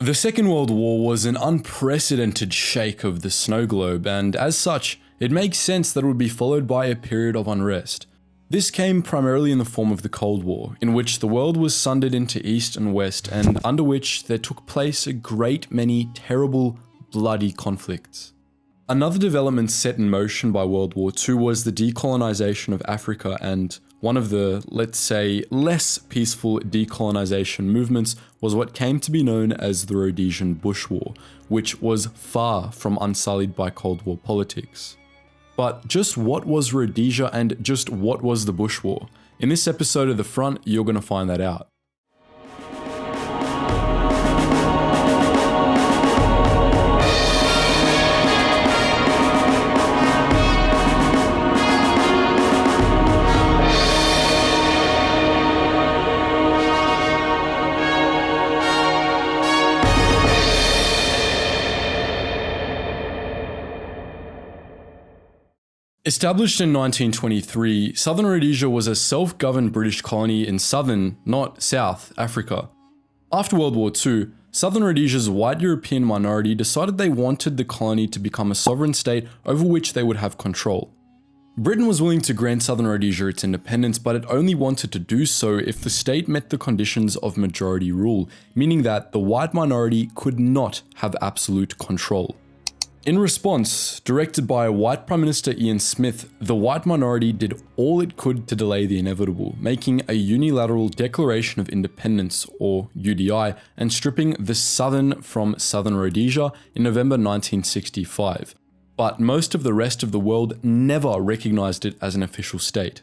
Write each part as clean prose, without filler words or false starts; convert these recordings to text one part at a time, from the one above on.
The Second World War was an unprecedented shake of the snow globe, and as such, it makes sense that it would be followed by a period of unrest. This came primarily in the form of the Cold War, in which the world was sundered into East and West, and under which there took place a great many terrible, bloody conflicts. Another development set in motion by World War II was the decolonization of Africa, and one of the, let's say, less peaceful decolonization movements was what came to be known as the Rhodesian Bush War, which was far from unsullied by Cold War politics. But just what was Rhodesia and just what was the Bush War? In this episode of The Front, you're going to find that out. Established in 1923, Southern Rhodesia was a self-governed British colony in southern, not South, Africa. After World War II, Southern Rhodesia's white European minority decided they wanted the colony to become a sovereign state over which they would have control. Britain was willing to grant Southern Rhodesia its independence, but it only wanted to do so if the state met the conditions of majority rule, meaning that the white minority could not have absolute control. In response, directed by white Prime Minister Ian Smith, the white minority did all it could to delay the inevitable, making a unilateral Declaration of Independence, or UDI, and stripping the Southern from Southern Rhodesia in November 1965. But most of the rest of the world never recognized it as an official state.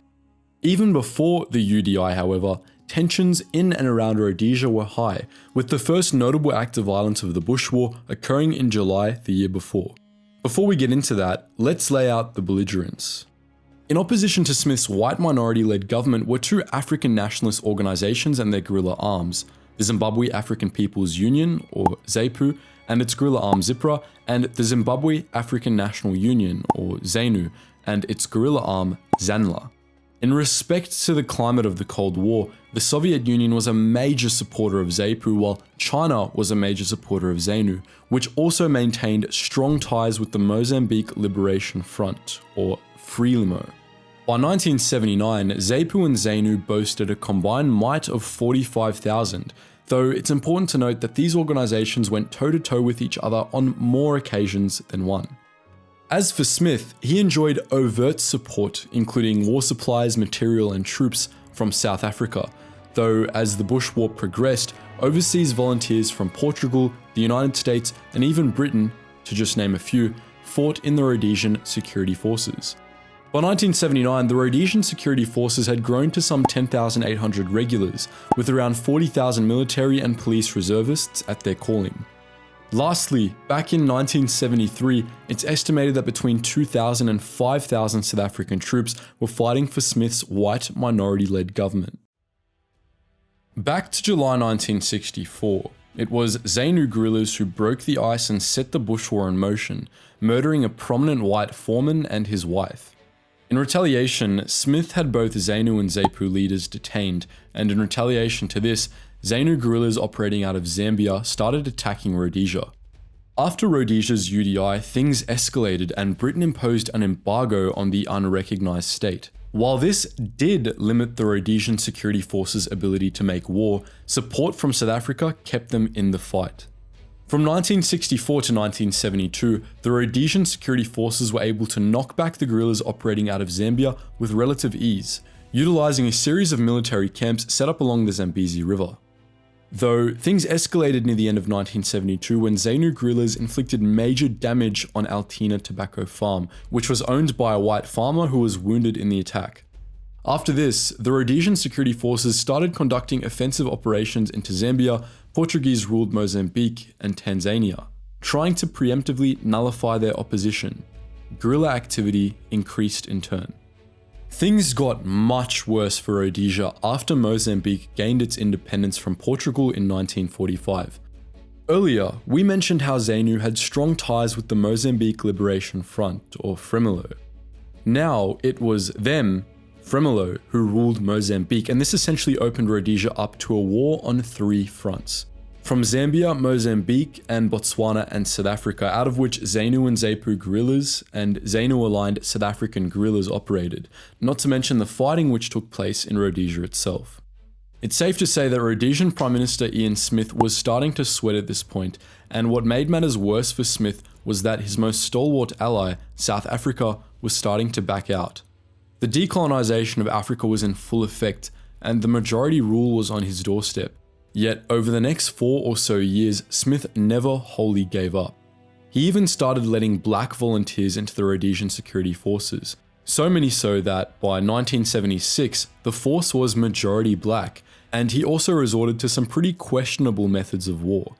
Even before the UDI, however, tensions in and around Rhodesia were high, with the first notable act of violence of the Bush War occurring in July the year before. Before we get into that, let's lay out the belligerents. In opposition to Smith's white minority-led government were two African nationalist organizations and their guerrilla arms, the Zimbabwe African People's Union, or ZAPU, and its guerrilla arm ZIPRA, and the Zimbabwe African National Union, or ZANU, and its guerrilla arm ZANLA. In respect to the climate of the Cold War, the Soviet Union was a major supporter of ZAPU, while China was a major supporter of ZANU, which also maintained strong ties with the Mozambique Liberation Front, or FRELIMO. By 1979, ZAPU and ZANU boasted a combined might of 45,000, though it's important to note that these organizations went toe-to-toe with each other on more occasions than one. As for Smith, he enjoyed overt support, including war supplies, material, and troops from South Africa, though as the Bush War progressed, overseas volunteers from Portugal, the United States, and even Britain, to just name a few, fought in the Rhodesian security forces. By 1979, the Rhodesian security forces had grown to some 10,800 regulars, with around 40,000 military and police reservists at their calling. Lastly, back in 1973, it's estimated that between 2,000 and 5,000 South African troops were fighting for Smith's white minority-led government. Back to July 1964, it was ZANU guerrillas who broke the ice and set the Bush War in motion, murdering a prominent white foreman and his wife. In retaliation, Smith had both ZANU and ZAPU leaders detained, and in retaliation to this, ZANU guerrillas operating out of Zambia started attacking Rhodesia. After Rhodesia's UDI, things escalated and Britain imposed an embargo on the unrecognized state. While this did limit the Rhodesian security forces' ability to make war, support from South Africa kept them in the fight. From 1964 to 1972, the Rhodesian security forces were able to knock back the guerrillas operating out of Zambia with relative ease, utilizing a series of military camps set up along the Zambezi River. Though things escalated near the end of 1972 when ZANU guerrillas inflicted major damage on Altina Tobacco Farm, which was owned by a white farmer who was wounded in the attack. After this, the Rhodesian security forces started conducting offensive operations into Zambia, Portuguese-ruled Mozambique, and Tanzania, trying to preemptively nullify their opposition. Guerrilla activity increased in turn. Things got much worse for Rhodesia after Mozambique gained its independence from Portugal in 1945. Earlier, we mentioned how ZANU had strong ties with the Mozambique Liberation Front, or FRELIMO. Now, it was them, FRELIMO, who ruled Mozambique, and this essentially opened Rhodesia up to a war on three fronts. from Zambia, Mozambique, and Botswana and South Africa, out of which ZANU and ZAPU guerrillas and ZANU-aligned South African guerrillas operated, not to mention the fighting which took place in Rhodesia itself. It's safe to say that Rhodesian Prime Minister Ian Smith was starting to sweat at this point, and what made matters worse for Smith was that his most stalwart ally, South Africa, was starting to back out. The decolonisation of Africa was in full effect, and the majority rule was on his doorstep. Yet, over the next 4 or so years, Smith never wholly gave up. He even started letting black volunteers into the Rhodesian security forces, so many so that, by 1976, the force was majority black, and he also resorted to some pretty questionable methods of war.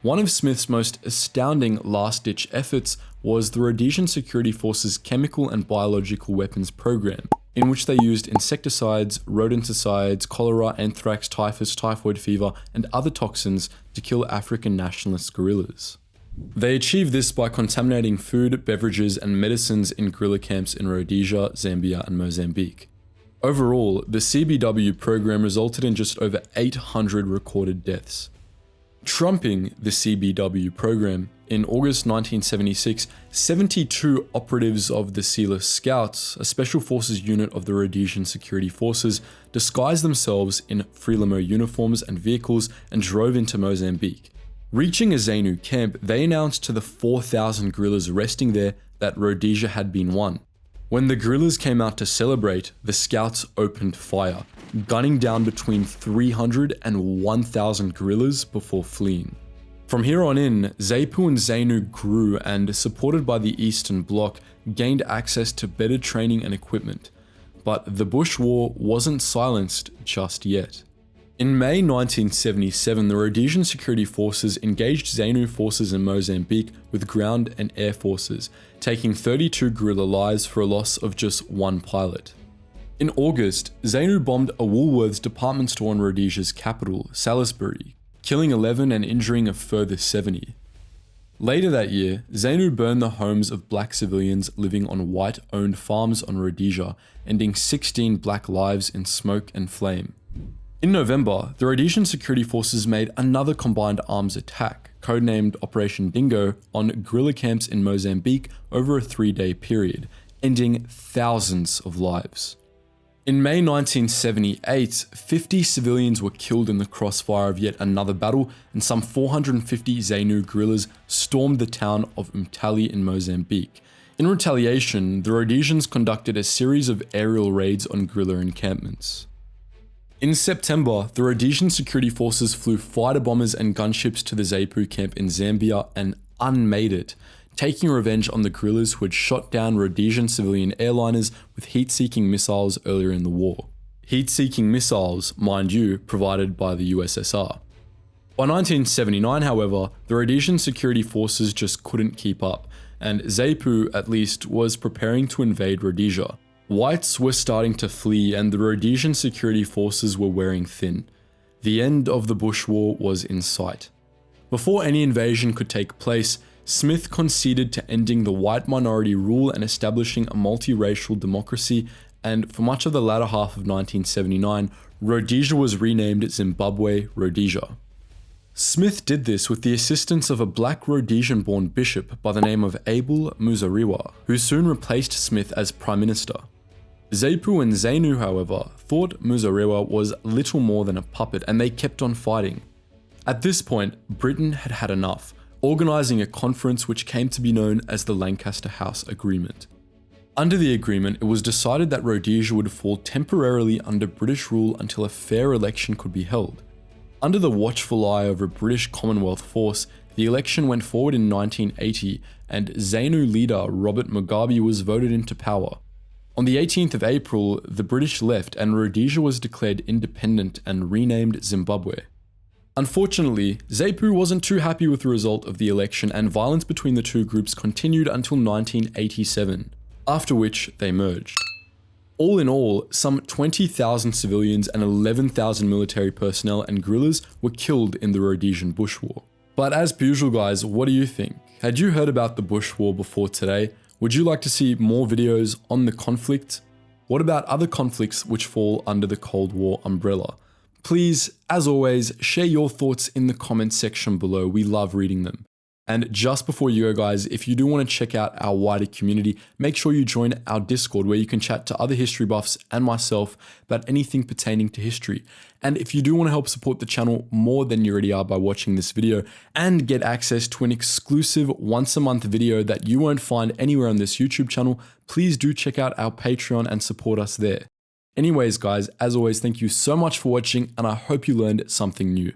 One of Smith's most astounding last-ditch efforts was the Rhodesian Security Forces Chemical and Biological Weapons Program, in which they used insecticides, rodenticides, cholera, anthrax, typhus, typhoid fever, and other toxins to kill African nationalist guerrillas. They achieved this by contaminating food, beverages, and medicines in guerrilla camps in Rhodesia, Zambia, and Mozambique. Overall, the CBW program resulted in just over 800 recorded deaths. Trumping the CBW program, in August 1976, 72 operatives of the Sealer Scouts, a special forces unit of the Rhodesian Security Forces, disguised themselves in Frelimo uniforms and vehicles and drove into Mozambique. Reaching a ZANU camp, they announced to the 4,000 guerrillas resting there that Rhodesia had been won. When the guerrillas came out to celebrate, the scouts opened fire, gunning down between 300 and 1,000 guerrillas before fleeing. From here on in, ZAPU and ZANU grew and, supported by the Eastern Bloc, gained access to better training and equipment. But the Bush War wasn't silenced just yet. In May 1977, the Rhodesian Security Forces engaged ZANU forces in Mozambique with ground and air forces, taking 32 guerrilla lives for a loss of just 1 pilot. In August, ZANU bombed a Woolworths department store in Rhodesia's capital, Salisbury, killing 11 and injuring a further 70. Later that year, ZANU burned the homes of black civilians living on white-owned farms on Rhodesia, ending 16 black lives in smoke and flame. In November, the Rhodesian Security Forces made another combined arms attack, codenamed Operation Dingo, on guerrilla camps in Mozambique over a 3-day period, ending thousands of lives. In May 1978, 50 civilians were killed in the crossfire of yet another battle, and some 450 ZANU guerrillas stormed the town of Umtali in Mozambique. In retaliation, the Rhodesians conducted a series of aerial raids on guerrilla encampments. In September, the Rhodesian Security Forces flew fighter bombers and gunships to the ZAPU camp in Zambia and unmade it, taking revenge on the guerrillas who had shot down Rhodesian civilian airliners with heat-seeking missiles earlier in the war. Heat-seeking missiles, mind you, provided by the USSR. By 1979, however, the Rhodesian Security Forces just couldn't keep up, and ZAPU, at least, was preparing to invade Rhodesia. Whites were starting to flee and the Rhodesian security forces were wearing thin. The end of the Bush War was in sight. Before any invasion could take place, Smith conceded to ending the white minority rule and establishing a multiracial democracy, and for much of the latter half of 1979, Rhodesia was renamed Zimbabwe Rhodesia. Smith did this with the assistance of a black Rhodesian-born bishop by the name of Abel Muzorewa, who soon replaced Smith as Prime Minister. ZAPU and ZANU, however, thought Muzorewa was little more than a puppet and they kept on fighting. At this point, Britain had had enough, organising a conference which came to be known as the Lancaster House Agreement. Under the agreement, it was decided that Rhodesia would fall temporarily under British rule until a fair election could be held. Under the watchful eye of a British Commonwealth force, the election went forward in 1980 and ZANU leader Robert Mugabe was voted into power. On the 18th of April, the British left and Rhodesia was declared independent and renamed Zimbabwe. Unfortunately, ZAPU wasn't too happy with the result of the election and violence between the two groups continued until 1987, after which they merged. All in all, some 20,000 civilians and 11,000 military personnel and guerrillas were killed in the Rhodesian Bush War. But as per usual guys, what do you think? Had you heard about the Bush War before today? Would you like to see more videos on the conflict? What about other conflicts which fall under the Cold War umbrella? Please, as always, share your thoughts in the comments section below. We love reading them. And just before you go, guys, if you do want to check out our wider community, make sure you join our Discord where you can chat to other history buffs and myself about anything pertaining to history. And if you do want to help support the channel more than you already are by watching this video and get access to an exclusive once-a-month video that you won't find anywhere on this YouTube channel, please do check out our Patreon and support us there. Anyways, guys, as always, thank you so much for watching, and I hope you learned something new.